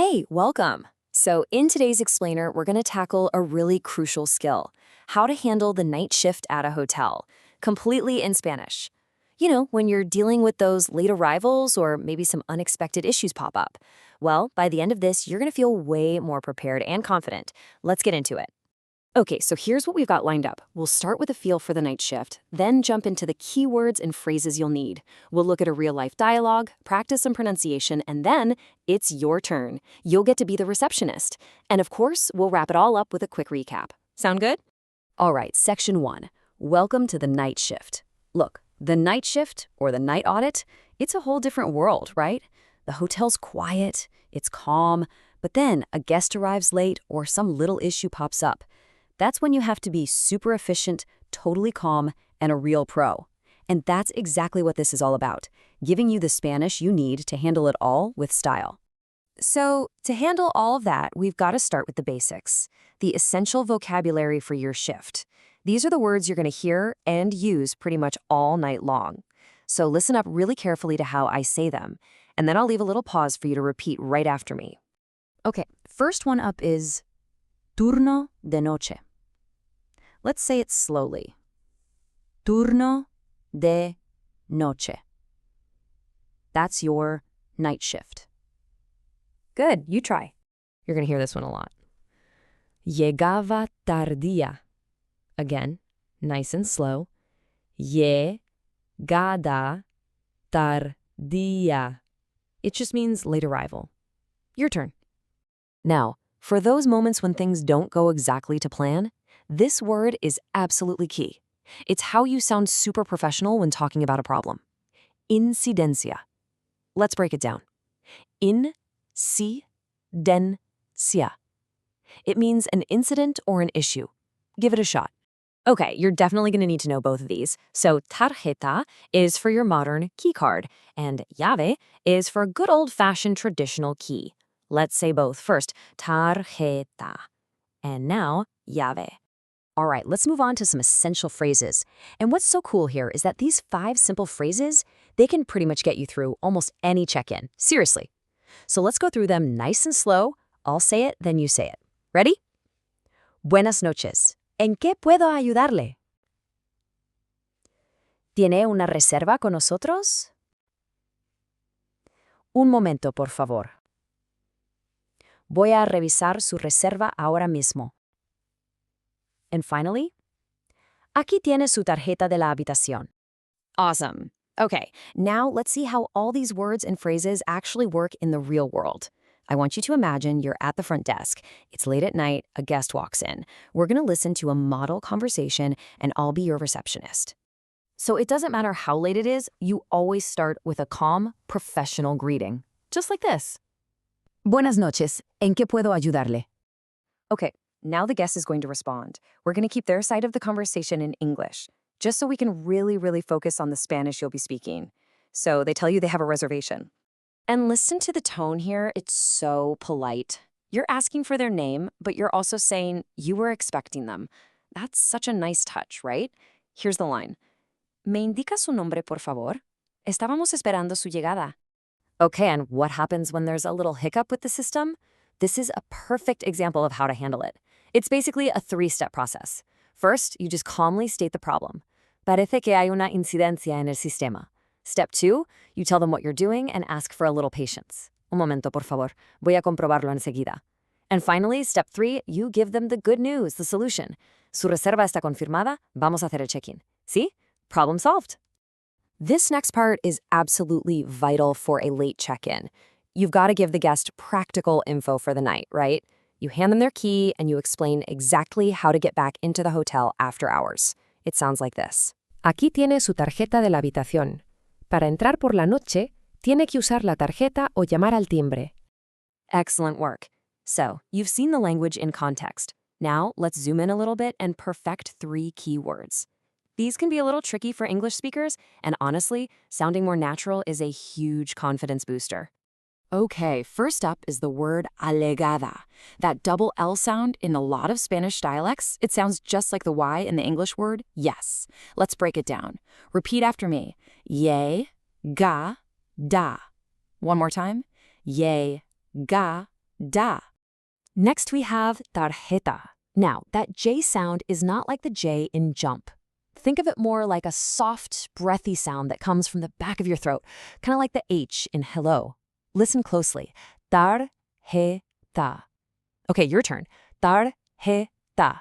Hey, welcome. So in today's explainer, we're going to tackle a really crucial skill, how to handle the night shift at a hotel, completely in Spanish. You know, when you're dealing with those late arrivals or maybe some unexpected issues pop up. Well, by the end of this, you're going to feel way more prepared and confident. Let's get into it. Okay, so here's what we've got lined up. We'll start with a feel for the night shift, then jump into the keywords and phrases you'll need. We'll look at a real-life dialogue, practice some pronunciation, and then it's your turn. You'll get to be the receptionist. And of course, we'll wrap it all up with a quick recap. Sound good? All right, section 1. Welcome to the night shift. Look, the night shift, or the night audit, it's a whole different world, right? The hotel's quiet, it's calm, but then a guest arrives late or some little issue pops up. That's when you have to be super efficient, totally calm, and a real pro. And that's exactly what this is all about, giving you the Spanish you need to handle it all with style. So, to handle all of that, we've got to start with the basics, the essential vocabulary for your shift. These are the words you're going to hear and use pretty much all night long. So listen up really carefully to how I say them, and then I'll leave a little pause for you to repeat right after me. Okay, first one up is turno de noche. Let's say it slowly. Turno de noche. That's your night shift. Good, you try. You're going to hear this one a lot. Llegaba tardía. Again, nice and slow. Llegada tardía. It just means late arrival. Your turn. Now, for those moments when things don't go exactly to plan, this word is absolutely key. It's how you sound super professional when talking about a problem. Incidencia. Let's break it down. Incidencia. It means an incident or an issue. Give it a shot. Okay, you're definitely going to need to know both of these. So tarjeta is for your modern key card, and llave is for a good old-fashioned traditional key. Let's say both. First, tarjeta, and now llave. All right, let's move on to some essential phrases. And what's so cool here is that these 5 simple phrases, they can pretty much get you through almost any check-in. Seriously. So let's go through them nice and slow. I'll say it, then you say it. Ready? Buenas noches. ¿En qué puedo ayudarle? ¿Tiene una reserva con nosotros? Un momento, por favor. Voy a revisar su reserva ahora mismo. And finally, aquí tiene su tarjeta de la habitación. Awesome. Okay, now let's see how all these words and phrases actually work in the real world. I want you to imagine you're at the front desk. It's late at night, a guest walks in. We're going to listen to a model conversation, and I'll be your receptionist. So it doesn't matter how late it is, you always start with a calm, professional greeting. Just like this. Buenas noches. ¿En qué puedo ayudarle? Okay, now the guest is going to respond. We're going to keep their side of the conversation in English, just so we can really focus on the Spanish you'll be speaking. So they tell you they have a reservation. And listen to the tone here, it's so polite. You're asking for their name, but you're also saying you were expecting them. That's such a nice touch, right? Here's the line. ¿Me indica su nombre, por favor? Estábamos esperando su llegada. Okay, and what happens when there's a little hiccup with the system? This is a perfect example of how to handle it. It's basically a 3-step process. First, you just calmly state the problem. Parece que hay una incidencia en el sistema. Step 2, you tell them what you're doing and ask for a little patience. Un momento, por favor. Voy a comprobarlo enseguida. And finally, step 3, you give them the good news, the solution. Su reserva está confirmada, vamos a hacer el check-in. See? Problem solved. This next part is absolutely vital for a late check-in. You've got to give the guest practical info for the night, right? You hand them their key and you explain exactly how to get back into the hotel after hours. It sounds like this. Aquí tiene su tarjeta de la habitación. Para entrar por la noche, tiene que usar la tarjeta o llamar al timbre. Excellent work. So, you've seen the language in context. Now, let's zoom in a little bit and perfect 3 key words. These can be a little tricky for English speakers, and honestly, sounding more natural is a huge confidence booster. Okay, first up is the word allegada. That double L sound in a lot of Spanish dialects, it sounds just like the Y in the English word yes. Let's break it down. Repeat after me. Ye, ga, da. One more time. Ye, ga, da. Next we have tarjeta. Now, that J sound is not like the J in jump. Think of it more like a soft, breathy sound that comes from the back of your throat, kind of like the H in hello. Listen closely. Tarjeta. Okay, your turn. Tarjeta.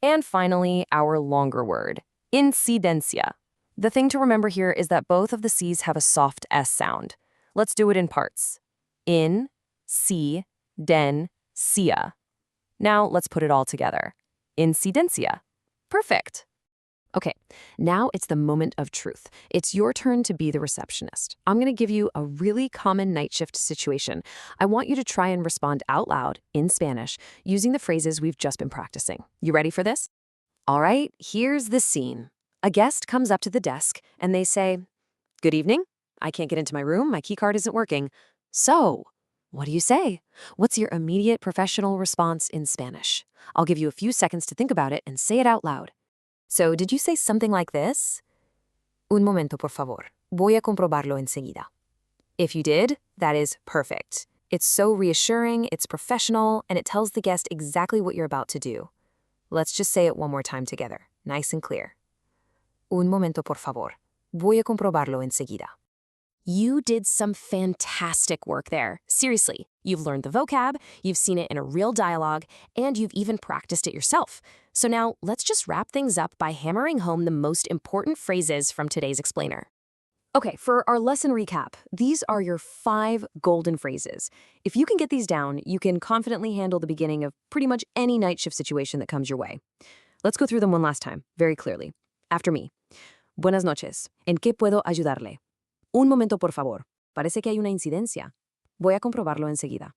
And finally, our longer word, incidencia. The thing to remember here is that both of the C's have a soft S sound. Let's do it in parts. In, si, den, cia. Now let's put it all together. Incidencia. Perfect. Okay, now it's the moment of truth. It's your turn to be the receptionist. I'm going to give you a really common night shift situation. I want you to try and respond out loud in Spanish using the phrases we've just been practicing. You ready for this? All right, here's the scene. A guest comes up to the desk and they say, "Good evening. I can't get into my room. My key card isn't working." So, what do you say? What's your immediate professional response in Spanish? I'll give you a few seconds to think about it and say it out loud. So, did you say something like this? Un momento, por favor. Voy a comprobarlo enseguida. If you did, that is perfect. It's so reassuring, it's professional, and it tells the guest exactly what you're about to do. Let's just say it one more time together, nice and clear. Un momento, por favor. Voy a comprobarlo enseguida. You did some fantastic work there. Seriously, you've learned the vocab, you've seen it in a real dialogue, and you've even practiced it yourself. So now let's just wrap things up by hammering home the most important phrases from today's explainer. Okay, for our lesson recap, these are your 5 golden phrases. If you can get these down, you can confidently handle the beginning of pretty much any night shift situation that comes your way. Let's go through them one last time, very clearly. After me. Buenas noches. ¿En qué puedo ayudarle? Un momento, por favor. Parece que hay una incidencia. Voy a comprobarlo enseguida.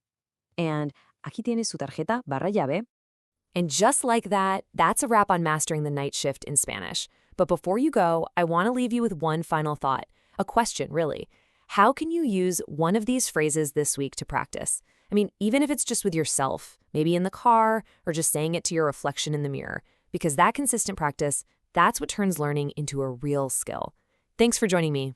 And aquí tiene su tarjeta barra llave. And just like that, that's a wrap on mastering the night shift in Spanish. But before you go, I want to leave you with one final thought. A question, really. How can you use one of these phrases this week to practice? I mean, even if it's just with yourself, maybe in the car, or just saying it to your reflection in the mirror. Because that consistent practice, that's what turns learning into a real skill. Thanks for joining me.